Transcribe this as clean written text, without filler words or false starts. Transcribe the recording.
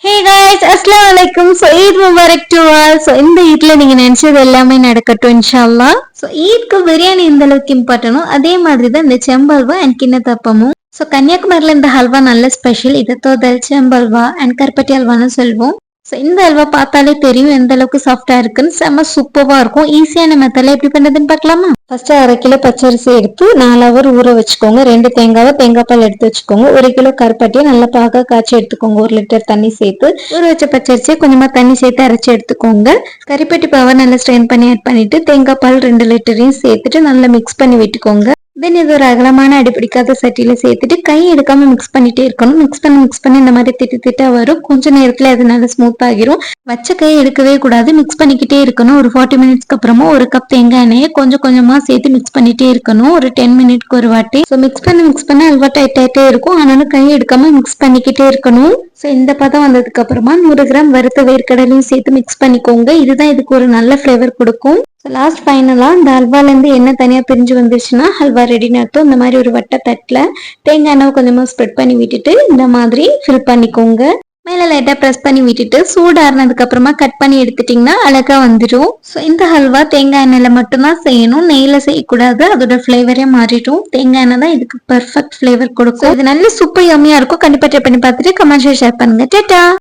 ஹே guys, அஸ்ஸலாமு அலைக்கும். Eid Mubarak to all. இந்த ஈத்ல நீங்க நினைச்சது எல்லாமே நடக்கட்டும் இன்ஷா அல்லாஹ். ஈத்க்கு பிரியாணி எந்த அளவுக்கு இம்பார்ட்டனோ அதே மாதிரி தான் இந்த செம்பல்வா அண்ட் கிண்ணத்தப்பமும். கன்னியாகுமரியில இந்த ஹல்வா நல்ல ஸ்பெஷல். இதை தோதல் செம்பல்வா அண்ட் கருப்பட்டி ஹல்வான்னு சொல்வோம். இந்த அல்வா பார்த்தாலே தெரியும் எந்த அளவுக்கு சாஃப்டா இருக்குன்னு. செம்ம சூப்பரா இருக்கும். ஈஸியான மெத்தட்ல எப்படி பண்றதுன்னு பார்க்கலாமா? ஃபர்ஸ்ட் 1/2 கிலோ பச்சரிசி எடுத்து 4 ஹவர் ஊற வச்சுக்கோங்க. 2 தேங்காய் பால் எடுத்து வச்சுக்கோங்க. 1 கிலோ கருப்பட்டியை நல்லா பாக காய்ச்சி எடுத்துக்கோங்க. 1 லிட்டர் தண்ணி சேர்த்து ஊற வச்ச பச்சரிசியை கொஞ்சமா தண்ணி சேர்த்து அரைச்சி எடுத்துக்கோங்க. கருப்பட்டி பாவை நல்லா ஸ்ட்ரெயின் பண்ணி ஆட் பண்ணிட்டு தேங்காய் பால் 2 லிட்டரையும் சேர்த்துட்டு நல்லா மிக்ஸ் பண்ணி விட்டுக்கோங்க. தென் இது ஒரு அகலமான அடிப்பிடிக்காத சட்டியில சேர்த்துட்டு கை எடுக்காம மிக்ஸ் பண்ணிட்டே இருக்கணும். மிக்ஸ் பண்ணி இந்த மாதிரி திட்டா வரும். கொஞ்ச நேரத்துல அது நல்லா ஸ்மூத் ஆகிரும். வச்ச கையை எடுக்கவே கூடாது. மிக்ஸ் பண்ணிக்கிட்டே இருக்கணும். ஒரு 40 மினிட்ஸ்க்கு அப்புறமா 1 கப் தேங்காய் எண்ணெயை கொஞ்சம் கொஞ்சமா சேர்த்து மிக்ஸ் பண்ணிட்டே இருக்கணும். ஒரு 10 மினிட்க்கு ஒரு வாட்டி. மிக்ஸ் பண்ண அல்வா டைட் ஆயிட்டே இருக்கும். ஆனாலும் கையை எடுக்காம மிக்ஸ் பண்ணிக்கிட்டே இருக்கணும். இந்த பதம் வந்ததுக்கு அப்புறமா 100 கிராம் வறுத்த வேர்க்கடலையும் சேர்த்து மிக்ஸ் பண்ணிக்கோங்க. இதுதான் இதுக்கு ஒரு நல்ல ஃபிளேவர் கொடுக்கும். லாஸ்ட் ஃபைனலா இந்த ஹல்வால இருந்து எண்ணெய் தனியா பிரிஞ்சு வந்துச்சுன்னா ஹல்வா ரெடின்னு அர்த்தம். இந்த மாதிரி ஒரு வட்ட தட்டுல தேங்காய் எண்ணெய் கொஞ்சமா ஸ்ப்ரெட் பண்ணி விட்டுட்டு இந்த மாதிரி ஃபில் பண்ணிக்கோங்க. மேல லைட்டா ப்ரெஸ் பண்ணி விட்டுட்டு சூடாறினதுக்கு அப்புறமா கட் பண்ணி எடுத்துட்டீங்கன்னா அழகா வந்துடும். இந்த ஹல்வா தேங்காய் எண்ணெயில மட்டும்தான் செய்யணும். நெய்ல செய்யக்கூடாது. அதோட ஃபிளேவரே மாறிடும். தேங்காய் எண்ணெய் தான் இதுக்கு பெர்ஃபெக்ட் ஃபிளேவர் கொடுக்கும். இது நல்ல சூப்பர் யம்மியா இருக்கும். கண்டிப்பா ட்ரை பண்ணி பார்த்துட்டு கமெண்ட்ல ஷேர் பண்ணுங்க. டேட்டா.